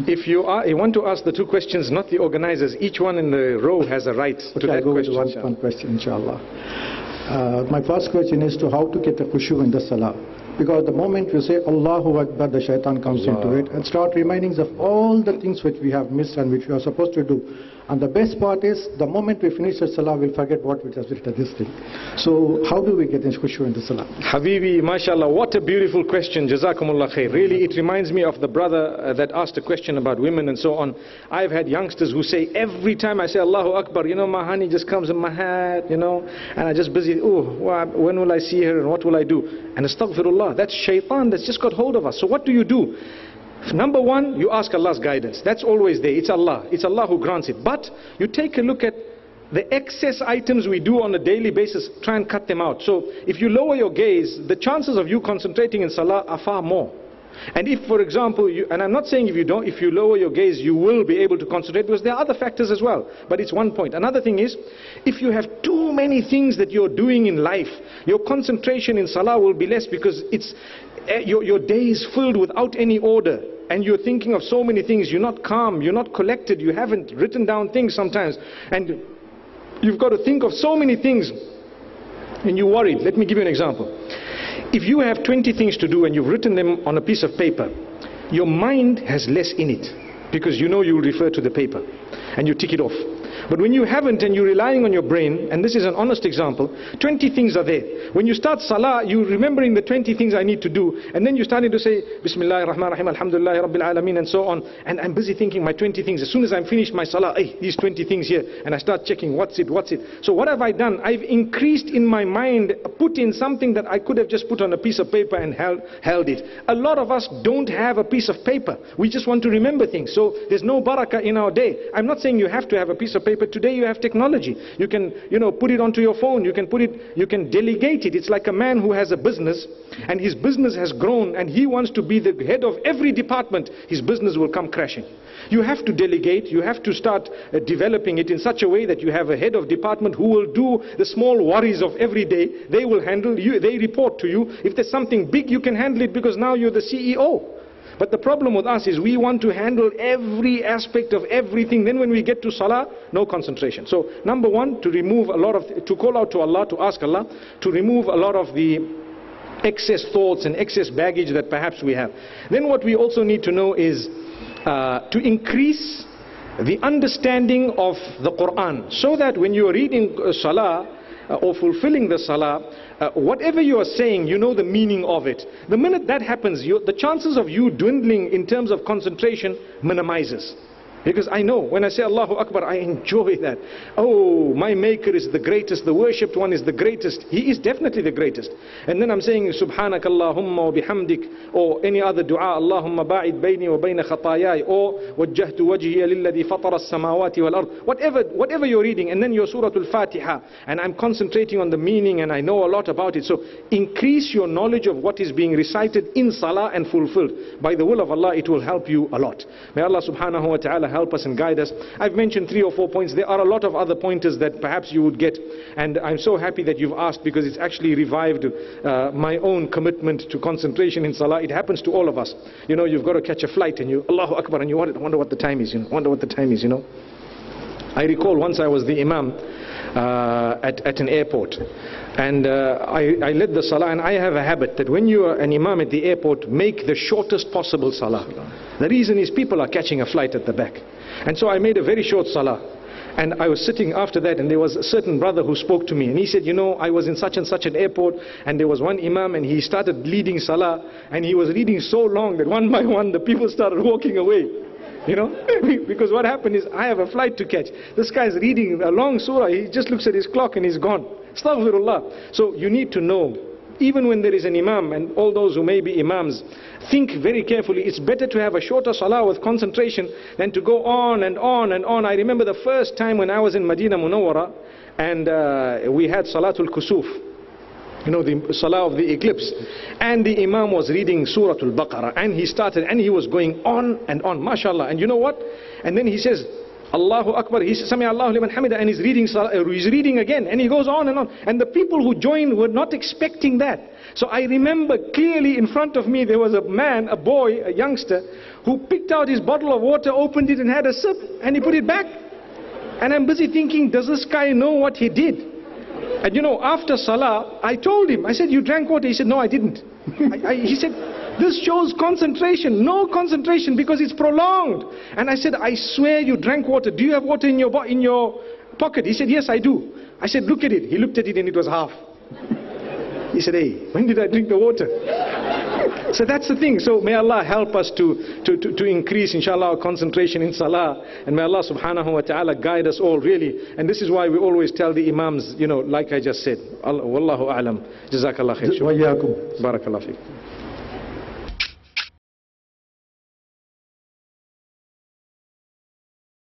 If you want to ask the two questions, not the organizers, each one in the row has a right to that question. One question, inshallah. My first question is to how to get the khushu in the salah. Because the moment you say Allahu Akbar, the shaitan comes into it and start reminding us of all the things which we have missed and which we are supposed to do. And the best part is, the moment we finish the salah, we'll forget what we just did this thing. So how do we get in khushu in the salah? Habibi, mashallah, what a beautiful question. Jazakumullah khair. Really, it reminds me of the brother that asked a question about women and so on. I've had youngsters who say, every time I say Allahu Akbar, you know, my honey just comes in my hat, you know, and I just busy, when will I see her and what will I do? And astaghfirullah, that's shaitan that's just got hold of us. So what do? Number one, you ask Allah's guidance. That's always there. It's Allah. It's Allah who grants it. But you take a look at the excess items we do on a daily basis, try and cut them out. So if you lower your gaze, the chances of you concentrating in salah are far more. And if, for example, and I'm not saying if you lower your gaze, you will be able to concentrate, because there are other factors as well. But it's one point. Another thing is, if you have too many things that you're doing in life, your concentration in salah will be less, because your day is filled without any order. And you're thinking of so many things, you're not calm, you're not collected, you haven't written down things sometimes. And you've got to think of so many things, and you're worried. Let me give you an example. If you have 20 things to do and you've written them on a piece of paper, your mind has less in it, because you know you'll refer to the paper and you tick it off. But when you haven't and you're relying on your brain, and this is an honest example, 20 things are there. When you start salah, you're remembering the 20 things I need to do, and then you're starting to say Bismillahir Rahmanir Rahim, Alhamdulillahi Rabbil Alameen, and so on, and I'm busy thinking my 20 things. As soon as I'm finished my salah, these 20 things here, and I start checking what's it. So what have I done? I've increased in my mind, put in something that I could have just put on a piece of paper and held it. A lot of us don't have a piece of paper. We just want to remember things. So there's no barakah in our day. I'm not saying you have to have a piece of paper. Today you have technology. You can, put it onto your phone. You can delegate it. It's like a man who has a business, and his business has grown, and he wants to be the head of every department. His business will come crashing. You have to delegate. You have to start developing it in such a way that you have a head of department who will do the small worries of every day. They will handle you. They report to you. If there's something big, you can handle it, because now you're the CEO. But the problem with us is we want to handle every aspect of everything. Then when we get to salah, no concentration. So number one, to call out to Allah, to ask Allah to remove a lot of the excess thoughts and excess baggage that perhaps we have. Then what we also need to know is to increase the understanding of the Qur'an, so that when you are reading salah or fulfilling the salah, whatever you are saying, you know the meaning of it. The minute that happens, the chances of you dwindling in terms of concentration minimizes. Because I know, when I say Allahu Akbar, I enjoy that. Oh, my Maker is the greatest, the worshipped one is the greatest. He is definitely the greatest. And then I'm saying Subhanak Allahumma wa bihamdik, or any other dua, Allahumma ba'id bayni wa bayna khatayai, or wajjahtu wajhiya lilladhi fatara as-samawati wal ard. Whatever you're reading, and then your Surah Al-Fatiha, and I'm concentrating on the meaning, and I know a lot about it. So increase your knowledge of what is being recited in salah and fulfilled. By the will of Allah, it will help you a lot. May Allah subhanahu wa ta'ala help us and guide us. I've mentioned 3 or 4 points. There are a lot of other pointers that perhaps you would get, and I'm so happy that you've asked, because it's actually revived my own commitment to concentration in salah. It happens to all of us. You've got to catch a flight, and you Allahu Akbar, and you wonder what the time is. I recall once I was the imam at an airport, and I led the salah, and I have a habit that when you are an imam at the airport, make the shortest possible salah. The reason is people are catching a flight at the back. And so I made a very short salah. And I was sitting after that, and there was a certain brother who spoke to me, and he said, I was in such and such an airport, and there was one imam, and he started leading salah, and he was reading so long that one by one the people started walking away. Because what happened is, I have a flight to catch. This guy's reading a long surah, he just looks at his clock and he's gone. Astaghfirullah. So you need to know, even when there is an imam, and all those who may be imams, think very carefully. It's better to have a shorter salah with concentration than to go on and on and on. I remember the first time when I was in Medina Munawwara, and we had Salatul Kusuf, the salah of the eclipse, and the imam was reading Surah Al-Baqarah, and he started, and he was going on and on, mashallah. And you know what? And then he says, Allahu Akbar, he says, Sami Allahu liman hamida, and he's reading again, and he goes on and on. And the people who joined were not expecting that. So I remember clearly in front of me there was a man, a boy, a youngster, who picked out his bottle of water, opened it and had a sip, and he put it back. And I'm busy thinking, does this guy know what he did? And you know, after Salah, I told him, I said, you drank water? He said, no, I didn't. He said, this shows concentration. No concentration, because it's prolonged. And I said, I swear you drank water. Do you have water in your pocket? He said, yes, I do. I said, look at it. He looked at it and it was half. He said, hey, when did I drink the water? So that's the thing. So may Allah help us to increase, inshallah, our concentration in salah. And may Allah subhanahu wa ta'ala guide us all, really. And this is why we always tell the imams, you know, like I just said, Wallahu a'lam. Jazakallah khair. Wa iyyakum. Barakallah feek.